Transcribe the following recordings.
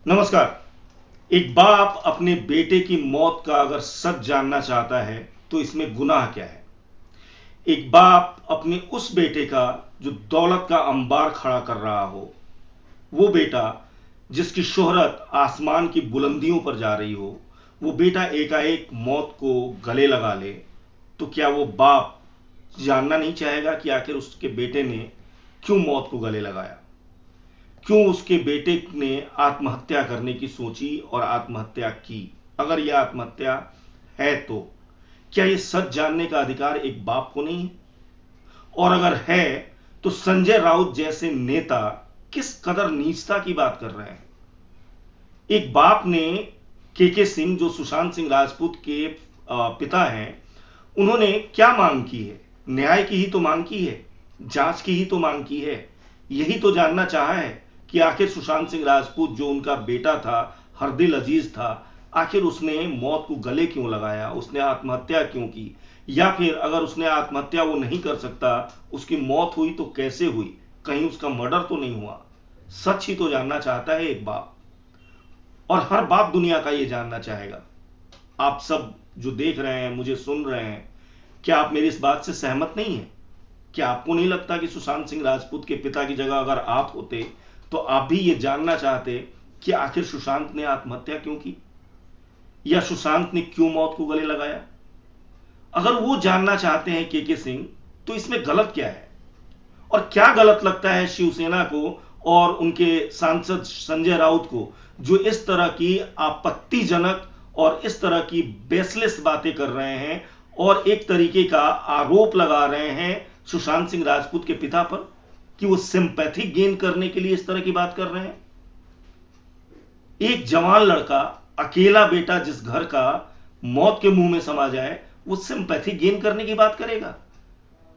नमस्कार। एक बाप अपने बेटे की मौत का अगर सच जानना चाहता है तो इसमें गुनाह क्या है? एक बाप अपने उस बेटे का जो दौलत का अंबार खड़ा कर रहा हो, वो बेटा जिसकी शोहरत आसमान की बुलंदियों पर जा रही हो, वो बेटा एकाएक मौत को गले लगा ले, तो क्या वो बाप जानना नहीं चाहेगा कि आखिर उसके बेटे ने क्यों मौत को गले लगाया? क्यों उसके बेटे ने आत्महत्या करने की सोची और आत्महत्या की? अगर यह आत्महत्या है तो क्या यह सच जानने का अधिकार एक बाप को नहीं है? और अगर है तो संजय राउत जैसे नेता किस कदर नीचता की बात कर रहे हैं? एक बाप ने के सिंह, जो सुशांत सिंह राजपूत के पिता हैं, उन्होंने क्या मांग की है? न्याय की ही तो मांग की है, जांच की ही तो मांग की है। यही तो जानना चाहा है कि आखिर सुशांत सिंह राजपूत जो उनका बेटा था, हरदिल अजीज था, आखिर उसने मौत को गले क्यों लगाया? उसने आत्महत्या क्यों की? या फिर अगर उसने आत्महत्या वो नहीं कर सकता, उसकी मौत हुई तो कैसे हुई? कहीं उसका मर्डर तो नहीं हुआ? सच ही तो जानना चाहता है एक बाप, और हर बाप दुनिया का ये जानना चाहेगा। आप सब जो देख रहे हैं, मुझे सुन रहे हैं, क्या आप मेरी इस बात से सहमत नहीं हैं? क्या आपको नहीं लगता कि सुशांत सिंह राजपूत के पिता की जगह अगर आप होते तो आप भी ये जानना चाहते कि आखिर सुशांत ने आत्महत्या क्यों की, या सुशांत ने क्यों मौत को गले लगाया? अगर वो जानना चाहते हैं के सिंह, तो इसमें गलत क्या है? और क्या गलत लगता है शिवसेना को और उनके सांसद संजय राउत को, जो इस तरह की आपत्तिजनक और इस तरह की बेसलेस बातें कर रहे हैं और एक तरीके का आरोप लगा रहे हैं सुशांत सिंह राजपूत के पिता पर कि वो सिंपैथी गेन करने के लिए इस तरह की बात कर रहे हैं? एक जवान लड़का, अकेला बेटा जिस घर का मौत के मुंह में समा जाए, वो सिंपैथी गेन करने की बात करेगा?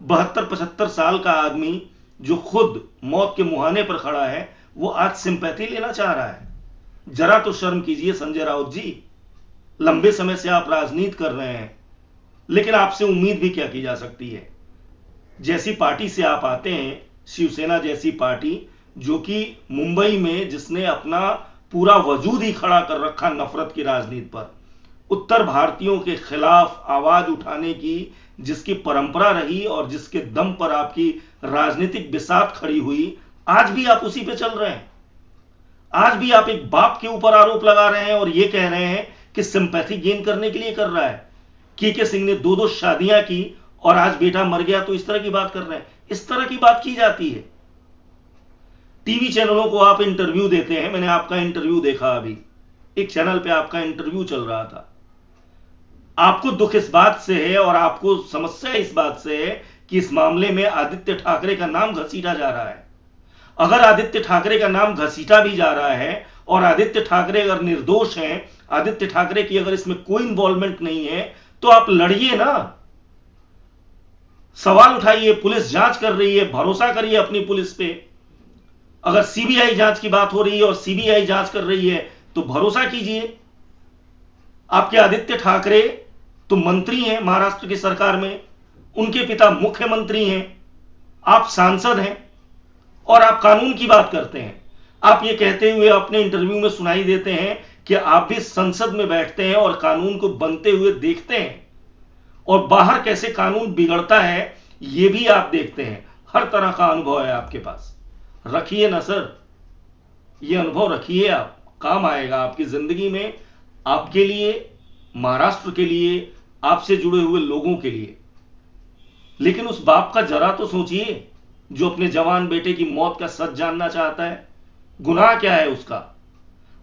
72-75 साल का आदमी जो खुद मौत के मुहाने पर खड़ा है, वो आज सिंपैथी लेना चाह रहा है? जरा तो शर्म कीजिए संजय राउत जी। लंबे समय से आप राजनीति कर रहे हैं, लेकिन आपसे उम्मीद भी क्या की जा सकती है? जैसी पार्टी से आप आते हैं, शिवसेना जैसी पार्टी, जो कि मुंबई में जिसने अपना पूरा वजूद ही खड़ा कर रखा नफरत की राजनीति पर, उत्तर भारतीयों के खिलाफ आवाज उठाने की जिसकी परंपरा रही और जिसके दम पर आपकी राजनीतिक बिसात खड़ी हुई, आज भी आप उसी पे चल रहे हैं। आज भी आप एक बाप के ऊपर आरोप लगा रहे हैं और यह कह रहे हैं कि सिंपैथी गेन करने के लिए कर रहा है। के सिंह ने 2-2 शादियां की और आज बेटा मर गया तो इस तरह की बात कर रहे हैं। इस तरह की बात की जाती है। टीवी चैनलों को आप इंटरव्यू देते हैं, मैंने आपका इंटरव्यू देखा, अभी एक चैनल पे आपका इंटरव्यू चल रहा था। आपको दुख इस बात से है और आपको समस्या इस बात से है कि इस मामले में आदित्य ठाकरे का नाम घसीटा जा रहा है। अगर आदित्य ठाकरे का नाम घसीटा भी जा रहा है और आदित्य ठाकरे अगर निर्दोष हैं, आदित्य ठाकरे की अगर इसमें कोई इंवॉल्वमेंट नहीं है, तो आप लड़िए ना, सवाल उठाइए। पुलिस जांच कर रही है, भरोसा करिए अपनी पुलिस पे। अगर सीबीआई जांच की बात हो रही है और सीबीआई जांच कर रही है तो भरोसा कीजिए। आपके आदित्य ठाकरे तो मंत्री हैं महाराष्ट्र की सरकार में, उनके पिता मुख्यमंत्री हैं, आप सांसद हैं और आप कानून की बात करते हैं। आप ये कहते हुए अपने इंटरव्यू में सुनाई देते हैं कि आप भी संसद में बैठते हैं और कानून को बनते हुए देखते हैं, और बाहर कैसे कानून बिगड़ता है यह भी आप देखते हैं। हर तरह का अनुभव है आपके पास। रखिए ना सर, यह अनुभव रखिए, आप काम आएगा आपकी जिंदगी में, आपके लिए, महाराष्ट्र के लिए, आपसे जुड़े हुए लोगों के लिए। लेकिन उस बाप का जरा तो सोचिए जो अपने जवान बेटे की मौत का सच जानना चाहता है। गुनाह क्या है उसका?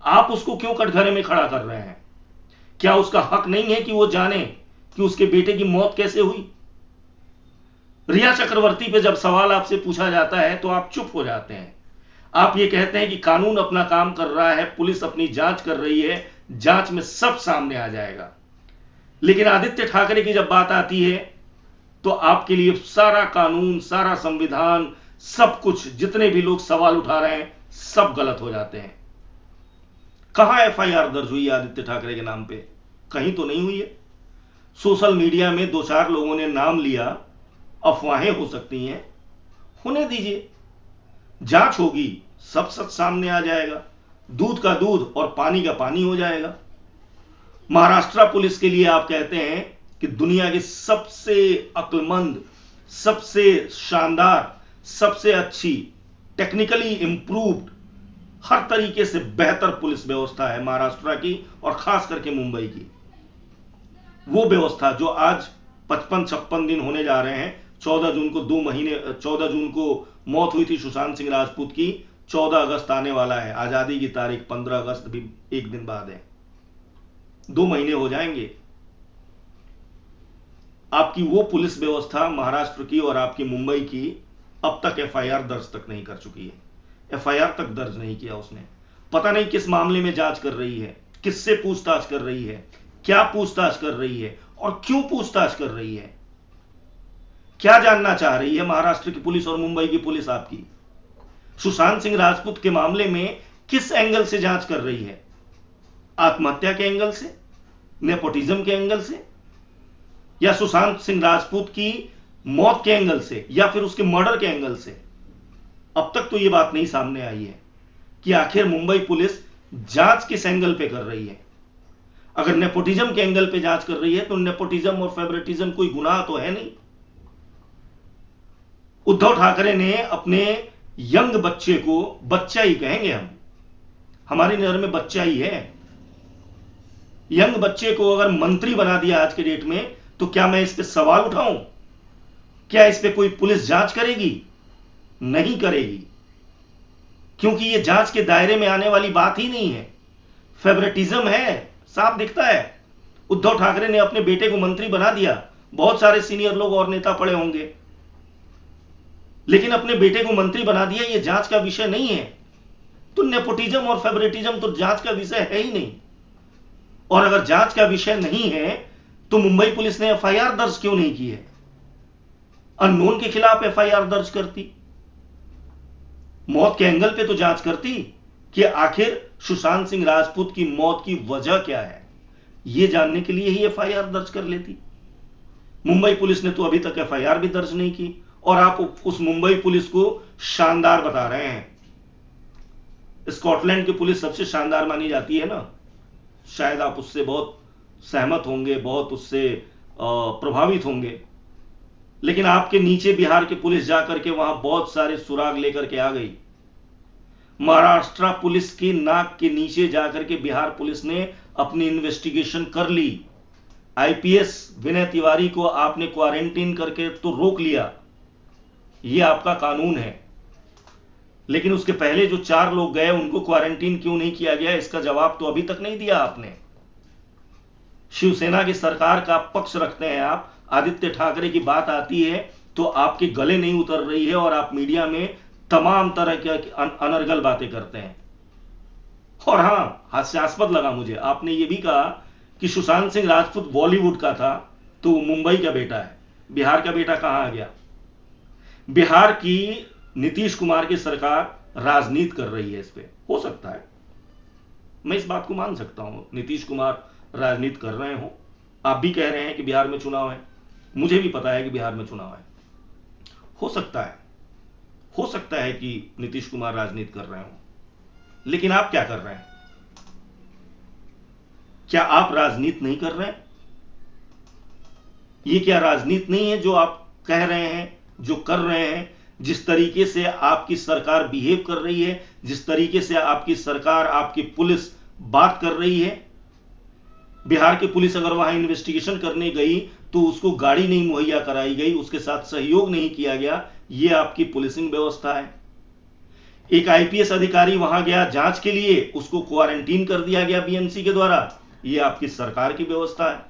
आप उसको क्यों कटघरे में खड़ा कर रहे हैं? क्या उसका हक नहीं है कि वो जाने कि उसके बेटे की मौत कैसे हुई? रिया चक्रवर्ती पे जब सवाल आपसे पूछा जाता है तो आप चुप हो जाते हैं। आप ये कहते हैं कि कानून अपना काम कर रहा है, पुलिस अपनी जांच कर रही है, जांच में सब सामने आ जाएगा। लेकिन आदित्य ठाकरे की जब बात आती है तो आपके लिए सारा कानून, सारा संविधान, सब कुछ, जितने भी लोग सवाल उठा रहे हैं, सब गलत हो जाते हैं। कहां एफआईआर दर्ज हुई आदित्य ठाकरे के नाम पे? कहीं तो नहीं हुई है। सोशल मीडिया में 2-4 लोगों ने नाम लिया, अफवाहें हो सकती हैं, होने दीजिए, जांच होगी, सब सच सामने आ जाएगा। दूध का दूध और पानी का पानी हो जाएगा। महाराष्ट्र पुलिस के लिए आप कहते हैं कि दुनिया की सबसे अक्लमंद, सबसे शानदार, सबसे अच्छी, टेक्निकली इंप्रूव्ड, हर तरीके से बेहतर पुलिस व्यवस्था है महाराष्ट्र की, और खास करके मुंबई की। वो व्यवस्था जो आज 55-56 दिन होने जा रहे हैं। 14 जून को 14 जून को मौत हुई थी सुशांत सिंह राजपूत की। 14 अगस्त आने वाला है, आजादी की तारीख 15 अगस्त भी एक दिन बाद है। 2 महीने हो जाएंगे। आपकी वो पुलिस व्यवस्था महाराष्ट्र की और आपकी मुंबई की अब तक एफआईआर दर्ज तक नहीं कर चुकी है। एफआईआर तक दर्ज नहीं किया उसने। पता नहीं किस मामले में जांच कर रही है, किससे पूछताछ कर रही है, क्या पूछताछ कर रही है और क्यों पूछताछ कर रही है। क्या जानना चाह रही है महाराष्ट्र की पुलिस और मुंबई की पुलिस आपकी? सुशांत सिंह राजपूत के मामले में किस एंगल से जांच कर रही है? आत्महत्या के एंगल से, नेपोटिज्म के एंगल से, या सुशांत सिंह राजपूत की मौत के एंगल से, या फिर उसके मर्डर के एंगल से? अब तक तो यह बात नहीं सामने आई है कि आखिर मुंबई पुलिस जांच किस एंगल पे कर रही है। अगर नेपोटिज्म के एंगल पे जांच कर रही है तो नेपोटिज्म और फेवरेटिज्म कोई गुनाह तो है नहीं। उद्धव ठाकरे ने अपने यंग बच्चे को, बच्चा ही कहेंगे हम, हमारी नजर में बच्चा ही है, यंग बच्चे को अगर मंत्री बना दिया आज के डेट में, तो क्या मैं इस पे सवाल उठाऊं? क्या इस पे कोई पुलिस जांच करेगी? नहीं करेगी, क्योंकि यह जांच के दायरे में आने वाली बात ही नहीं है। फेवरेटिज्म है, साफ दिखता है। उद्धव ठाकरे ने अपने बेटे को मंत्री बना दिया, बहुत सारे सीनियर लोग और नेता पड़े होंगे, लेकिन अपने बेटे को मंत्री बना दिया, यह जांच का विषय नहीं है। तो नेपोटिज्म और फेवरेटिज्म तो जांच का विषय है ही नहीं। और अगर जांच का विषय नहीं है तो मुंबई पुलिस ने एफआईआर दर्ज क्यों नहीं की है? अननोन के खिलाफ एफआईआर दर्ज करती, मौत के एंगल पे तो जांच करती कि आखिर सुशांत सिंह राजपूत की मौत की वजह क्या है, यह जानने के लिए ही एफआईआर दर्ज कर लेती। मुंबई पुलिस ने तो अभी तक एफआईआर भी दर्ज नहीं की, और आप उस मुंबई पुलिस को शानदार बता रहे हैं। स्कॉटलैंड की पुलिस सबसे शानदार मानी जाती है ना, शायद आप उससे बहुत सहमत होंगे, बहुत उससे प्रभावित होंगे। लेकिन आपके नीचे बिहार की पुलिस जाकर के वहां बहुत सारे सुराग लेकर के आ गई। महाराष्ट्र पुलिस की नाक के नीचे जाकर के बिहार पुलिस ने अपनी इन्वेस्टिगेशन कर ली। आईपीएस विनय तिवारी को आपने क्वारंटीन करके तो रोक लिया, यह आपका कानून है, लेकिन उसके पहले जो 4 लोग गए उनको क्वारंटीन क्यों नहीं किया गया, इसका जवाब तो अभी तक नहीं दिया आपने। शिवसेना की सरकार का पक्ष रखते हैं आप, आदित्य ठाकरे की बात आती है तो आपके गले नहीं उतर रही है, और आप मीडिया में तमाम तरह की अनर्गल बातें करते हैं। और हां, हास्यास्पद लगा मुझे, आपने यह भी कहा कि सुशांत सिंह राजपूत बॉलीवुड का था तो वो मुंबई का बेटा है, बिहार का बेटा कहां आ गया? बिहार की नीतीश कुमार की सरकार राजनीति कर रही है, इस पे हो सकता है, मैं इस बात को मान सकता हूं, नीतीश कुमार राजनीति कर रहे हो। आप भी कह रहे हैं कि बिहार में चुनाव है, मुझे भी पता है कि बिहार में चुनाव है। हो सकता है कि नीतीश कुमार राजनीति कर रहे हो, लेकिन आप क्या कर रहे हैं? क्या आप राजनीति नहीं कर रहे हैं? ये क्या राजनीति नहीं है जो आप कह रहे हैं, जो कर रहे हैं? जिस तरीके से आपकी सरकार बिहेव कर रही है, जिस तरीके से आपकी सरकार, आपकी पुलिस बात कर रही है, बिहार की पुलिस अगर वहां इन्वेस्टिगेशन करने गई तो उसको गाड़ी नहीं मुहैया कराई गई, उसके साथ सहयोग नहीं किया गया, यह आपकी पुलिसिंग व्यवस्था है। एक आईपीएस अधिकारी वहां गया जांच के लिए, उसको क्वारंटीन कर दिया गया बीएमसी के द्वारा, यह आपकी सरकार की व्यवस्था है।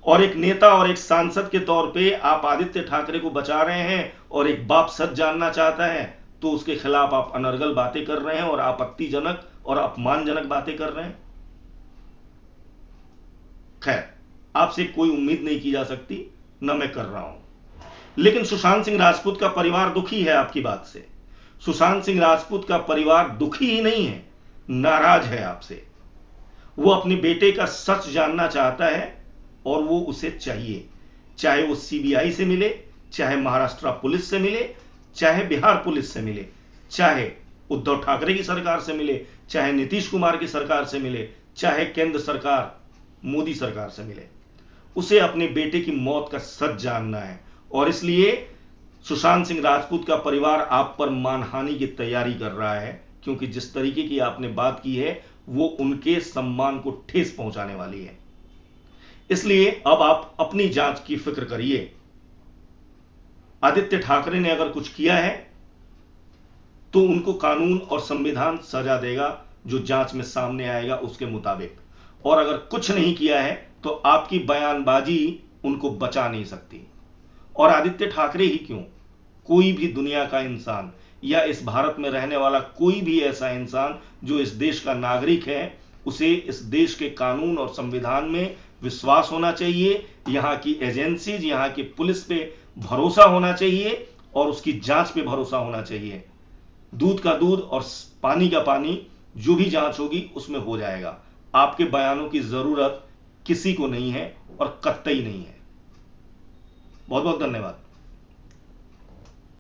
और एक नेता और एक सांसद के तौर पे आप आदित्य ठाकरे को बचा रहे हैं, और एक बाप सच जानना चाहता है तो उसके खिलाफ आप अनर्गल बातें कर रहे हैं और आपत्तिजनक और अपमानजनक बातें कर रहे हैं। खैर, आपसे कोई उम्मीद नहीं की जा सकती, न मैं कर रहा हूं। लेकिन सुशांत सिंह राजपूत का परिवार दुखी है आपकी बात से। सुशांत सिंह राजपूत का परिवार दुखी ही नहीं है, नाराज है आपसे। वो अपने बेटे का सच जानना चाहता है और वो उसे चाहिए, चाहे वो सीबीआई से मिले, चाहे महाराष्ट्र पुलिस से मिले, चाहे बिहार पुलिस से मिले, चाहे उद्धव ठाकरे की सरकार से मिले, चाहे नीतीश कुमार की सरकार से मिले, चाहे केंद्र सरकार मोदी सरकार से मिले, उसे अपने बेटे की मौत का सच जानना है। और इसलिए सुशांत सिंह राजपूत का परिवार आप पर मानहानि की तैयारी कर रहा है, क्योंकि जिस तरीके की आपने बात की है वो उनके सम्मान को ठेस पहुंचाने वाली है। इसलिए अब आप अपनी जांच की फिक्र करिए। आदित्य ठाकरे ने अगर कुछ किया है तो उनको कानून और संविधान सजा देगा, जो जांच में सामने आएगा उसके मुताबिक। और अगर कुछ नहीं किया है तो आपकी बयानबाजी उनको बचा नहीं सकती। और आदित्य ठाकरे ही क्यों, कोई भी दुनिया का इंसान या इस भारत में रहने वाला कोई भी ऐसा इंसान जो इस देश का नागरिक है, उसे इस देश के कानून और संविधान में विश्वास होना चाहिए, यहां की एजेंसीज, यहां की पुलिस पे भरोसा होना चाहिए और उसकी जांच पे भरोसा होना चाहिए। दूध का दूध और पानी का पानी, जो भी जांच होगी उसमें हो जाएगा। आपके बयानों की जरूरत किसी को नहीं है और कतई नहीं है। बहुत बहुत धन्यवाद।